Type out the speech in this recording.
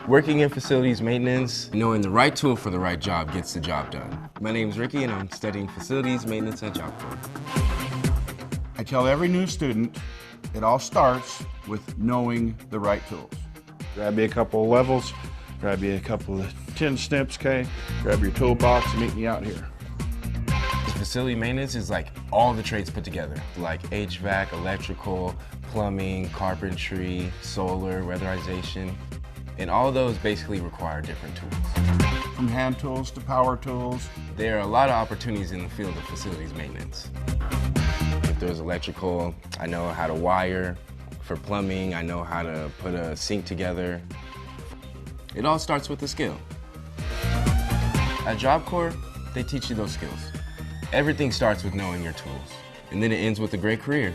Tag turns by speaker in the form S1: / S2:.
S1: Working in facilities maintenance, knowing the right tool for the right job gets the job done. My name is Ricky and I'm studying facilities maintenance at Job Corps.
S2: I tell every new student, it all starts with knowing the right tools.
S3: Grab you a couple of levels, grab you a couple of tin snips, okay? Grab your toolbox and meet me out here.
S1: Facility maintenance is like all the trades put together, like HVAC, electrical, plumbing, carpentry, solar, weatherization. And all of those basically require different tools.
S2: From hand tools to power tools.
S1: There are a lot of opportunities in the field of facilities maintenance. If there's electrical, I know how to wire. For plumbing, I know how to put a sink together. It all starts with a skill. At Job Corps, they teach you those skills. Everything starts with knowing your tools, and then it ends with a great career.